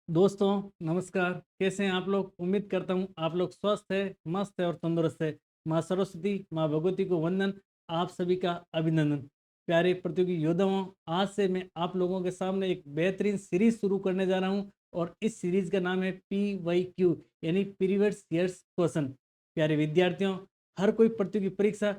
दोस्तों नमस्कार। कैसे हैं आप लोग? उम्मीद करता हूँ आप लोग स्वस्थ है, मस्त है और तंदुरुस्त है। माँ सरस्वती, माँ भगवती को वंदन, आप सभी का अभिनंदन। प्यारे प्रतियोगी योद्धाओं, आज से मैं आप लोगों के सामने एक बेहतरीन सीरीज शुरू करने जा रहा हूँ और इस सीरीज का नाम है PYQ यानी प्रीवियस ईयर्स क्वेश्चन। प्यारे विद्यार्थियों, हर कोई प्रतियोगी परीक्षा,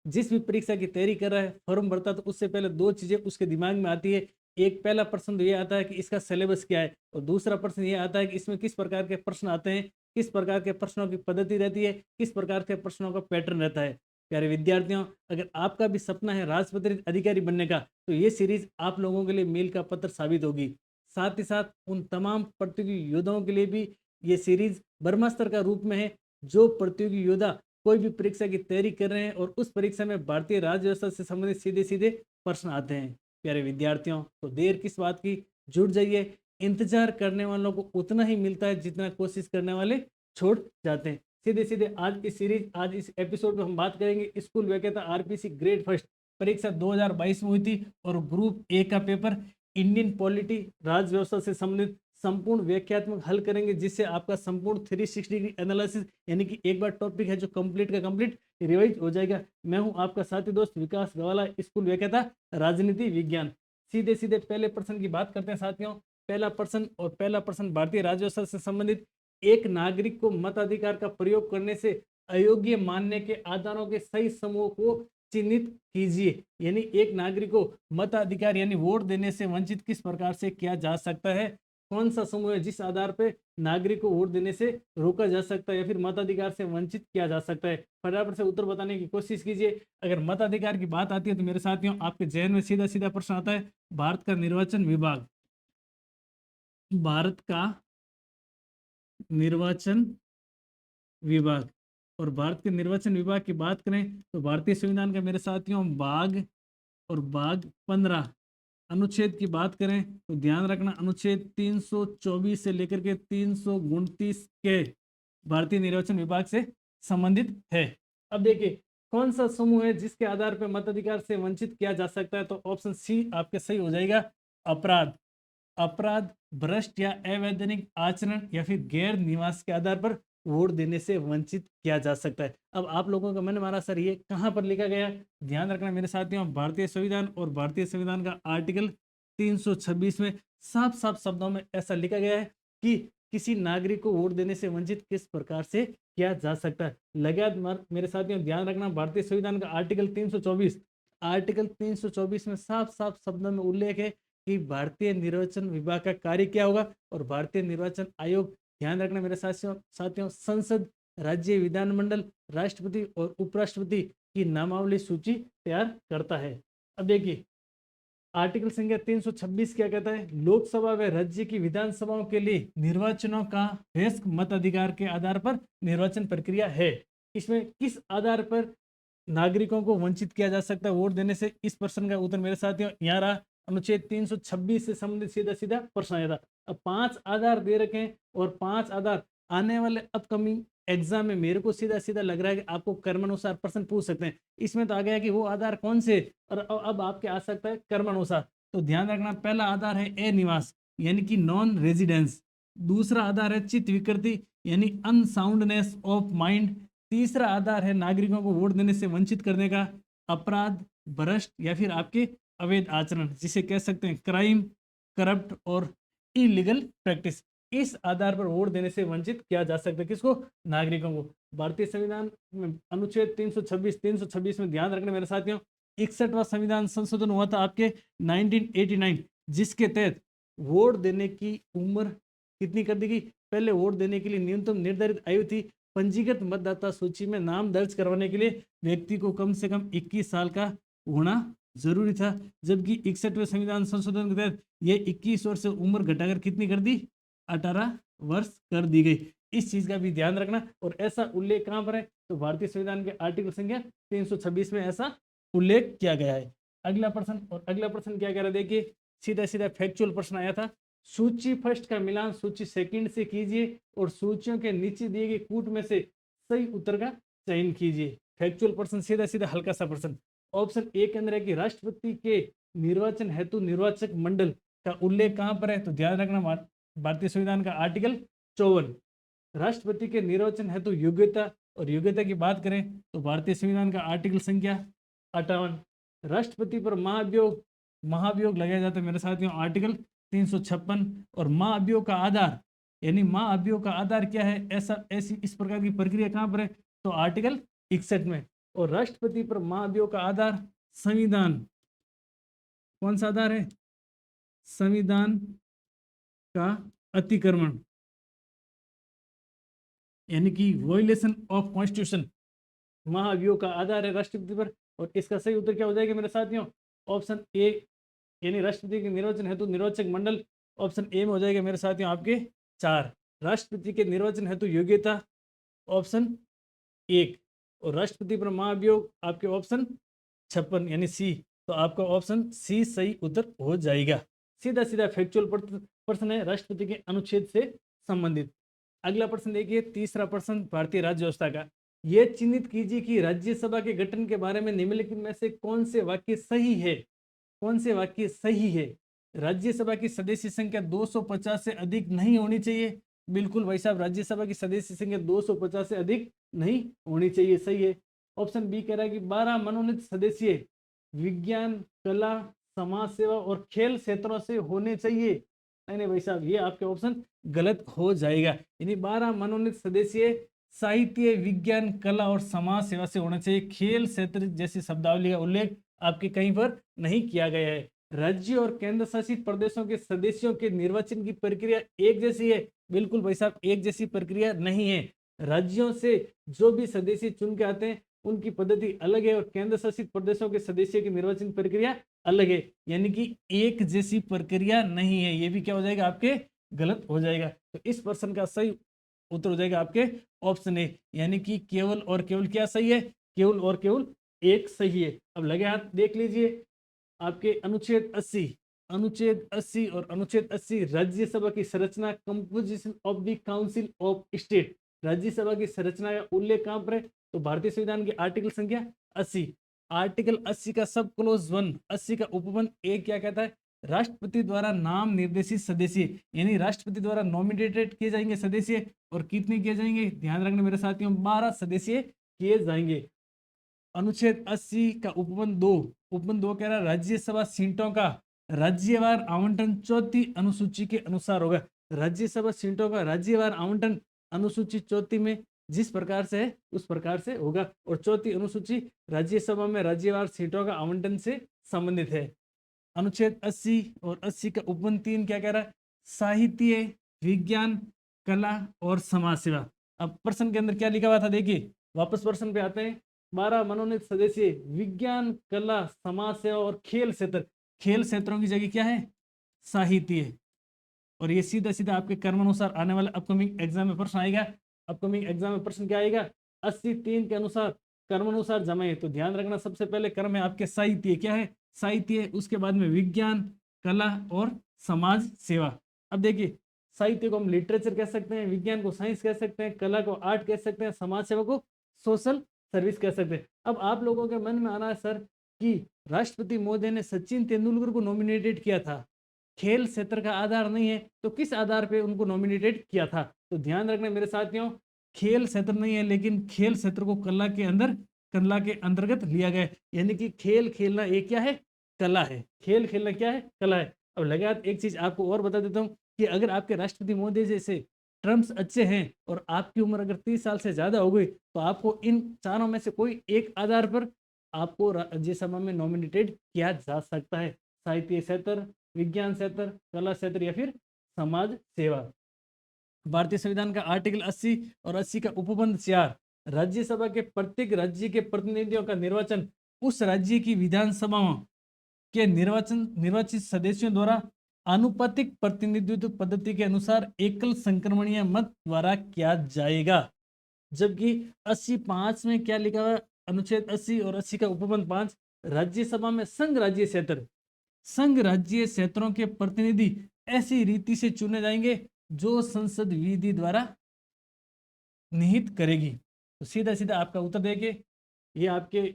जिस भी परीक्षा की तैयारी कर रहा है, फॉर्म भरता है तो उससे पहले दो चीज़ें उसके दिमाग में आती है। एक पहला प्रश्न तो ये आता है कि इसका सिलेबस क्या है, और दूसरा प्रश्न ये आता है कि इसमें किस प्रकार के प्रश्न आते हैं, किस प्रकार के प्रश्नों की पद्धति रहती है, किस प्रकार के प्रश्नों का पैटर्न रहता है। प्यारे विद्यार्थियों, अगर आपका भी सपना है राजपत्रित अधिकारी बनने का, तो ये सीरीज आप लोगों के लिए मील का पत्थर साबित होगी। साथ ही साथ उन तमाम प्रतियोगी योद्धाओं के लिए भी ये सीरीज ब्रह्मास्त्र का रूप में है। जो प्रतियोगी योद्धा कोई भी परीक्षा की तैयारी कर रहे हैं और उस परीक्षा में भारतीय राज्य व्यवस्था से संबंधित सीधे सीधे प्रश्न आते हैं। प्यारे विद्यार्थियों, तो देर किस बात की, जुट जाइए। इंतजार करने वालों को उतना ही मिलता है जितना कोशिश करने वाले छोड़ जाते हैं। सीधे सीधे आज की सीरीज, आज इस एपिसोड में हम बात करेंगे स्कूल व्याख्याता आरपीसी ग्रेड फर्स्ट परीक्षा 2022 में हुई थी और ग्रुप ए का पेपर इंडियन पॉलिटी राज्य व्यवस्था से संबंधित संपूर्ण व्याख्यात्मक हल करेंगे, जिससे आपका संपूर्ण 360 डिग्री एनालिसिस यानी कि एक बार टॉपिक है जो कंप्लीट का कंप्लीट रिवाइज हो जाएगा। मैं हूं आपका साथी दोस्त विकास गवाला, स्कूल व्याख्याता राजनीति विज्ञान। सीधे सीधे पहले प्रश्न की बात करते हैं साथियों। पहला प्रश्न भारतीय राज्य व्यवस्था से संबंधित, एक नागरिक को मताधिकार का प्रयोग करने से अयोग्य मानने के आधारों के सही समूह को चिन्हित कीजिए। यानी एक नागरिक को मताधिकार यानी वोट देने से वंचित किस प्रकार से किया जा सकता है? कौन सा समूह है जिस आधार पर नागरिक को वोट देने से रोका जा सकता है या फिर मताधिकार से वंचित किया जा सकता है? फटाफट से उत्तर बताने की कोशिश कीजिए। अगर मताधिकार की बात आती है तो मेरे साथियों आपके जहन में सीधा सीधा प्रश्न आता है भारत का निर्वाचन विभाग। भारत का निर्वाचन विभाग, और भारत के निर्वाचन विभाग की बात करें तो भारतीय संविधान का मेरे साथियों भाग 15 अनुच्छेद की बात करें तो ध्यान रखना अनुच्छेद 324 से लेकर के 329 के भारतीय निर्वाचन विभाग से संबंधित है। अब देखिए कौन सा समूह है जिसके आधार पर मताधिकार से वंचित किया जा सकता है, तो ऑप्शन सी आपके सही हो जाएगा। अपराध, अपराध, भ्रष्ट या अवैधानिक आचरण या फिर गैर निवास के आधार पर वोट देने से वंचित किया जा सकता है। अब आप लोगों का मन मारा सर ये कहां पर लिखा गया? ध्यान रखना मेरे साथियों, भारतीय संविधान और भारतीय संविधान का आर्टिकल 326 में साफ साफ शब्दों में ऐसा लिखा गया है कि किसी नागरिक को वोट देने से वंचित किस प्रकार से किया जा सकता है। लगातार मेरे साथियों ध्यान रखना, भारतीय संविधान का आर्टिकल 324 में साफ साफ शब्दों में उल्लेख है कि भारतीय निर्वाचन विभाग का कार्य क्या होगा। और भारतीय निर्वाचन आयोग, ध्यान रखना मेरे साथियों साथियों संसद, राज्य विधानमंडल, राष्ट्रपति और उपराष्ट्रपति की नामावली सूची तैयार करता है। अब देखिए आर्टिकल संख्या 326 क्या कहता है? लोकसभा व राज्य की विधानसभाओं के लिए निर्वाचनों का वयस्क मताधिकार के आधार पर निर्वाचन प्रक्रिया है। इसमें किस आधार पर नागरिकों को वंचित किया जा सकता है वोट देने से? इस प्रश्न का उत्तर मेरे साथियों यहाँ रहा, अनुच्छेद 326 से संबंधित सीधा सीधा प्रश्न आया था। अब 5 आधार दे रखे हैं और 5 आधार आने वाले अपकमिंग एग्जाम में मेरे को सीधा सीधा लग रहा है कि आपको कर्मानुसार प्रश्न पूछ सकते हैं। इसमें तो आ गया कि वो आधार कौन से, और अब आपके आ सकता है कर्मानुसार। तो ध्यान रखना, पहला आधार है ए निवास यानी कि नॉन रेजिडेंस। दूसरा आधार है चित्त विकृति यानी अनसाउंडनेस ऑफ माइंड। तीसरा आधार है नागरिकों को वोट देने से वंचित करने का अपराध, भ्रष्ट या फिर आपके अवैध आचरण, जिसे कह सकते हैं क्राइम, करप्ट और इलीगल प्रैक्टिस। इस आधार पर वोट देने से वंचित किया जा सकता है किसको? नागरिकों को। भारतीय संविधान में अनुच्छेद 326 में ध्यान रखना मेरे साथियों, 61वां संविधान संशोधन हुआ था आपके 1989, जिसके तहत वोट देने की उम्र कितनी कर दी गई? पहले वोट देने के लिए न्यूनतम निर्धारित आयु थी पंजीकृत मतदाता सूची में नाम दर्ज करवाने के लिए व्यक्ति को कम से कम 21 साल का होना जरूरी था, जबकि 61वें संविधान संशोधन के तहत यह 21 वर्ष से उम्र घटाकर कितनी कर दी? 18 वर्ष कर दी गई। इस चीज का भी ध्यान रखना। और ऐसा उल्लेख कहां पर है? तो भारतीय संविधान के आर्टिकल संख्या 326 में ऐसा उल्लेख किया गया है। अगला प्रश्न क्या कह रहा है? देखिए सीधा सीधा फैक्चुअल प्रश्न आया था, सूची फर्स्ट का मिलान सूची सेकंड से कीजिए और सूचियों के नीचे दिए गए कूट में से सही उत्तर का चयन कीजिए। फैक्चुअल प्रश्न, सीधा सीधा हल्का सा प्रश्न। ऑप्शन ए के अंदर है कि राष्ट्रपति के निर्वाचन हेतु निर्वाचक मंडल का उल्लेख कहां पर है? तो ध्यान रखना भारतीय संविधान का आर्टिकल 54। राष्ट्रपति के निर्वाचन हेतु योग्यता और योग्यता की बात करें तो भारतीय संविधान का आर्टिकल संख्या 58। राष्ट्रपति पर महाभियोग महाभियोग लगाया जाता है मेरे साथियों आर्टिकल 356। और महाभियोग का आधार यानी महाअभियोग का आधार क्या है, ऐसा ऐसी इस प्रकार की प्रक्रिया कहां पर है तो आर्टिकल 61 में। और राष्ट्रपति पर महाअभियोग का आधार संविधान, कौन सा आधार है, संविधान का अतिक्रमण यानी कि वोलेशन ऑफ कॉन्स्टिट्यूशन महाअभियोग का आधार है राष्ट्रपति पर। और इसका सही उत्तर क्या हो जाएगा मेरे साथियों, ऑप्शन ए यानी राष्ट्रपति के निर्वाचन हेतु निर्वाचक मंडल, ऑप्शन ए में हो जाएगा मेरे साथियों आपके 4। राष्ट्रपति के निर्वाचन हेतु योग्यता ऑप्शन 1 और राष्ट्रपति पर महाअभियोग आपके ऑप्शन 56 यानी सी। तो आपका ऑप्शन सी सही उत्तर हो जाएगा। सीधा सीधा फैक्चुअल प्रश्न है राष्ट्रपति के अनुच्छेद से संबंधित। अगला प्रश्न देखिए, तीसरा प्रश्न भारतीय राज्य व्यवस्था का। यह चिन्हित कीजिए कि राज्यसभा के गठन के बारे में निम्नलिखित में से कौन से वाक्य सही है, कौन से वाक्य सही है। राज्यसभा की सदस्य संख्या 250 से अधिक नहीं होनी चाहिए। बिल्कुल भाई साहब, राज्यसभा की सदस्य संख्या 250 से अधिक नहीं होनी चाहिए, सही है। ऑप्शन बी कह रहा है कि 12 मनोनीत सदस्य विज्ञान, कला, समाज सेवा और खेल क्षेत्रों से होने चाहिए। नहीं भाई साहब, ये आपके ऑप्शन गलत हो जाएगा। यानी 12 मनोनीत सदस्य साहित्य, विज्ञान, कला और समाज सेवा से होना चाहिए। खेल क्षेत्र जैसी शब्दावली का उल्लेख आपके कहीं पर नहीं किया गया है। राज्य और केंद्र शासित प्रदेशों के सदस्यों के निर्वाचन की प्रक्रिया एक जैसी है। बिल्कुल भाई साहब, एक जैसी प्रक्रिया नहीं है। राज्यों से जो भी सदस्य चुन के आते हैं उनकी पद्धति अलग है और केंद्र शासित प्रदेशों के सदस्यों की निर्वाचन प्रक्रिया अलग है। यानी कि एक जैसी प्रक्रिया नहीं है। ये भी क्या हो जाएगा आपके गलत हो जाएगा। तो इस प्रश्न का सही उत्तर हो जाएगा आपके ऑप्शन ए, यानी कि केवल और केवल क्या सही है, केवल और केवल एक सही है। अब लगे हाथ देख लीजिए आपके अनुच्छेद 80, अनुच्छेद 80 और अनुच्छेद 80 राज्यसभा की संरचना, composition of the council of state. Rajya Sabha की संरचना का उल्लेख कहां पर है तो भारतीय संविधान के आर्टिकल संख्या 80। आर्टिकल 80 का सब क्लोज 1, 80 का उपबंध ए क्या कहता है, राष्ट्रपति द्वारा नाम निर्देशित सदस्य, यानी राष्ट्रपति द्वारा नॉमिनेटेड किए जाएंगे सदस्य। और कितने किए जाएंगे, ध्यान रखना मेरे साथियों, 12 सदस्य किए जाएंगे। अनुच्छेद 80 का उपबंध 2, उपबंध 2 कह रहा है राज्यसभा सीटों का राज्यवार आवंटन चौथी अनुसूची के अनुसार होगा। राज्यसभा सीटों का राज्यवार आवंटन अनुसूची 34 में जिस प्रकार से है उस प्रकार से होगा। और चौथी अनुसूची राज्यसभा में राज्यवार सीटों का आवंटन से संबंधित है। अनुच्छेद 80 और 80 का उपबंध 3 क्या कह रहा है, साहित्य, विज्ञान, कला और समाज सेवा। अब प्रश्न के अंदर क्या लिखा हुआ था देखिए, वापस प्रश्न पे आते हैं। 12 मनोनीत सदस्य विज्ञान, कला, समाज सेवा और खेल क्षेत्र। खेल क्षेत्रों की जगह क्या है, साहित्य। और ये सीधा सीधा आपके कर्मानुसार आने वाले अपकमिंग एग्जाम में प्रश्न आएगा। अपकमिंग एग्जाम में प्रश्न क्या आएगा, 80(3) के अनुसार कर्मानुसार जमाए। तो ध्यान रखना, सबसे पहले क्रम है आपके साहित्य, क्या है साहित्य, उसके बाद में विज्ञान, कला और समाज सेवा। अब देखिए, साहित्य को हम लिटरेचर कह सकते हैं, विज्ञान को साइंस कह सकते हैं, कला को आर्ट कह सकते हैं, समाज सेवा को सोशल सर्विस कह सकते हैं। अब आप लोगों के मन में आना है सर कि राष्ट्रपति महोदय ने सचिन तेंदुलकर को नॉमिनेटेड किया था, खेल क्षेत्र का आधार नहीं है, तो किस आधार पे उनको नॉमिनेटेड किया था। तो ध्यान रखना मेरे साथियों, खेल क्षेत्र नहीं है, लेकिन खेल क्षेत्र को कला के अंदर, कला के अंतर्गत लिया गया है। यानी कि खेल खेलना एक क्या है, कला है। खेल खेलना क्या है, कला है। अब लगातार एक चीज आपको और बता देता हूँ कि अगर आपके राष्ट्रपति महोदय जैसे टर्म्स अच्छे हैं और आपकी उम्र अगर 30 साल से ज्यादा हो गई तो आपको इन चारों में से कोई एक आधार पर आपको राज्यसभा में नॉमिनेटेड किया जा सकता है। साहित्य क्षेत्र, विज्ञान क्षेत्र, कला क्षेत्र या फिर समाज सेवा। भारतीय संविधान का आर्टिकल 80 और 80 का उपबंध 4, राज्यसभा के प्रत्येक राज्य के प्रतिनिधियों का निर्वाचन उस राज्य की विधानसभाओं के निर्वाचित सदस्यों द्वारा आनुपातिक प्रतिनिधित्व पद्धति के अनुसार एकल संक्रमणीय मत द्वारा किया जाएगा। जबकि 85 में क्या लिखा हुआ, अनुच्छेद 80 और 80 का उपबंध 5, राज्यसभा में संघ राज्य क्षेत्र, संघ राज्य क्षेत्रों के प्रतिनिधि ऐसी रीति से चुने जाएंगे जो संसद विधि द्वारा निहित करेगी। तो सीधा सीधा आपका उत्तर देखिए, ये आपके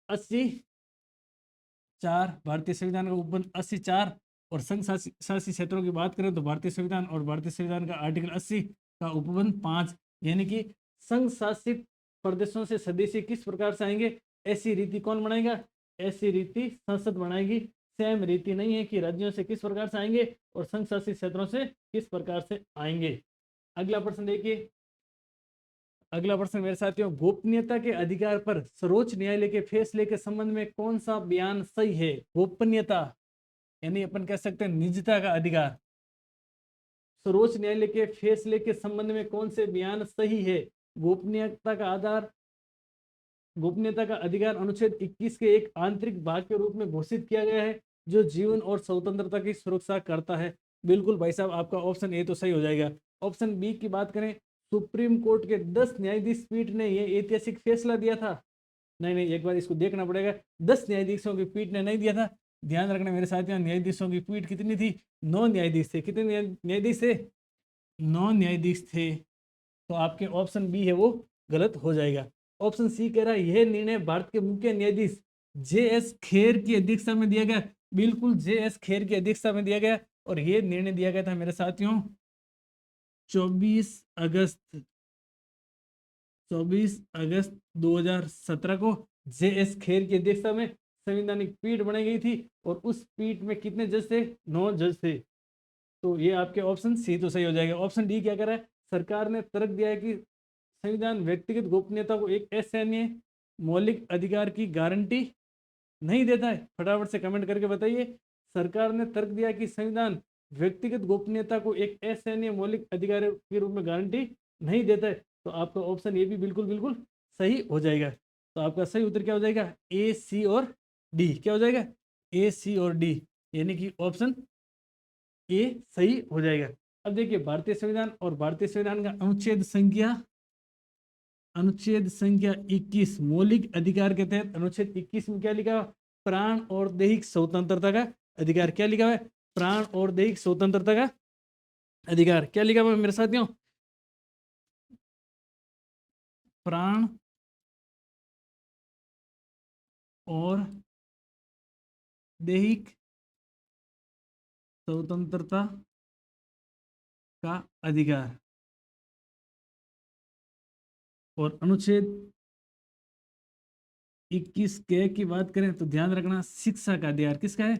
80(4) भारतीय संविधान का उपबंध 80(4) और संघ शासित क्षेत्रों की बात करें तो भारतीय संविधान और भारतीय संविधान का आर्टिकल 80 का उपबंध 5, यानी कि संघ शासित प्रदेशों से सदस्य किस प्रकार से आएंगे, ऐसी रीति कौन बनाएगा, ऐसी रीति संसद बनाएगी। सेम रीति नहीं है कि राज्यों से किस प्रकार से आएंगे और संघ शासित क्षेत्रों से किस प्रकार से आएंगे। अगला प्रश्न देखिए, अगला प्रश्न मेरे साथियों, गोपनीयता के अधिकार पर सर्वोच्च न्यायालय के फैसले के संबंध में कौन सा बयान सही है। गोपनीयता यानी अपन कह सकते हैं निजता का अधिकार, सर्वोच्च न्यायालय के फैसले के संबंध में कौन से बयान सही है। गोपनीयता का आधार, गोपनीयता का अधिकार अनुच्छेद 21 के एक आंतरिक भाग के रूप में घोषित किया गया है जो जीवन और स्वतंत्रता की सुरक्षा करता है। बिल्कुल भाई साहब, आपका ऑप्शन ए तो सही हो जाएगा। ऑप्शन बी की बात करें, सुप्रीम कोर्ट के 10 न्यायाधीश पीठ ने यह ऐतिहासिक फैसला दिया था। नहीं, एक बार इसको देखना पड़ेगा। 10 न्यायाधीशों की पीठ ने नहीं दिया था। ध्यान रखना मेरे साथियों, न्यायाधीशों की पीठ कितनी थी, 9 न्यायाधीश थे। कितने न्यायाधीश थे, 9 न्यायाधीश थे। तो आपके ऑप्शन बी है वो गलत हो जाएगा। ऑप्शन सी कह रहा है यह निर्णय भारत के मुख्य न्यायाधीश जे.एस. खेर की अध्यक्षता में दिया गया। बिल्कुल जे.एस. खेर की अध्यक्षता में दिया गया और यह निर्णय दिया गया था मेरे साथियों 24 अगस्त 2017 को जे.एस. खेर की अध्यक्षता में संवैधानिक पीठ बनाई गई थी और उस पीठ में कितने जज थे, 9 जज थे। तो ये आपके ऑप्शन सी तो सही हो जाएगा। ऑप्शन डी क्या कर रहा है, सरकार ने तर्क दिया है कि संविधान व्यक्तिगत गोपनीयता को एक असहनीय मौलिक अधिकार की गारंटी नहीं देता है। फटाफट से कमेंट करके बताइए, सरकार ने तर्क दिया कि संविधान व्यक्तिगत गोपनीयता को एक असहनीय मौलिक अधिकार के रूप में गारंटी नहीं देता है। तो आपका ऑप्शन ये भी बिल्कुल बिल्कुल सही हो जाएगा। तो आपका सही उत्तर क्या हो जाएगा, ए, सी और डी। क्या हो जाएगा, ए, सी और डी, यानी कि ऑप्शन ए सही हो जाएगा। अब देखिए भारतीय संविधान और भारतीय संविधान का अनुच्छेद संख्या 21 मौलिक अधिकार के तहत अनुच्छेद 21 में क्या लिखा हुआ, प्राण और दैहिक स्वतंत्रता का अधिकार। क्या लिखा हुआ है, प्राण और दैहिक स्वतंत्रता का अधिकार। क्या लिखा हुआ है मेरे साथियों, प्राण और दैहिक स्वतंत्रता का अधिकार। और अनुच्छेद 21 के की बात करें तो ध्यान रखना शिक्षा का अधिकार। किसका है,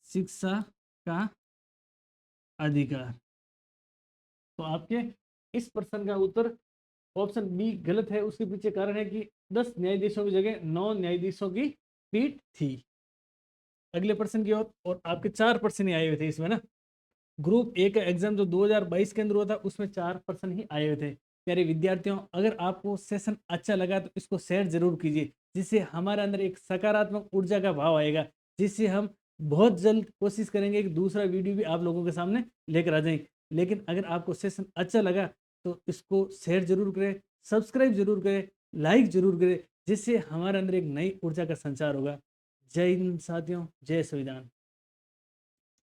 शिक्षा का अधिकार। तो आपके इस प्रश्न का उत्तर ऑप्शन बी गलत है। उसके पीछे कारण है कि 10 न्यायाधीशों की जगह 9 न्यायाधीशों की पीठ थी। अगले प्रश्न की ओर, और आपके 4 प्रश्न ही आए हुए थे इसमें ना। ग्रुप ए का एग्जाम जो 2022 के अंदर हुआ था उसमें 4 प्रश्न ही आए हुए थे। प्यारे विद्यार्थियों, अगर आपको सेशन अच्छा लगा तो इसको शेयर जरूर कीजिए, जिससे हमारे अंदर एक सकारात्मक ऊर्जा का भाव आएगा, जिससे हम बहुत जल्द कोशिश करेंगे कि दूसरा वीडियो भी आप लोगों के सामने लेकर आ जाएं। लेकिन अगर आपको सेशन अच्छा लगा तो इसको शेयर जरूर करें, सब्सक्राइब जरूर करें, लाइक जरूर करें, जिससे हमारे अंदर एक नई ऊर्जा का संचार होगा। जय हिंद साथियों, जय संविधान।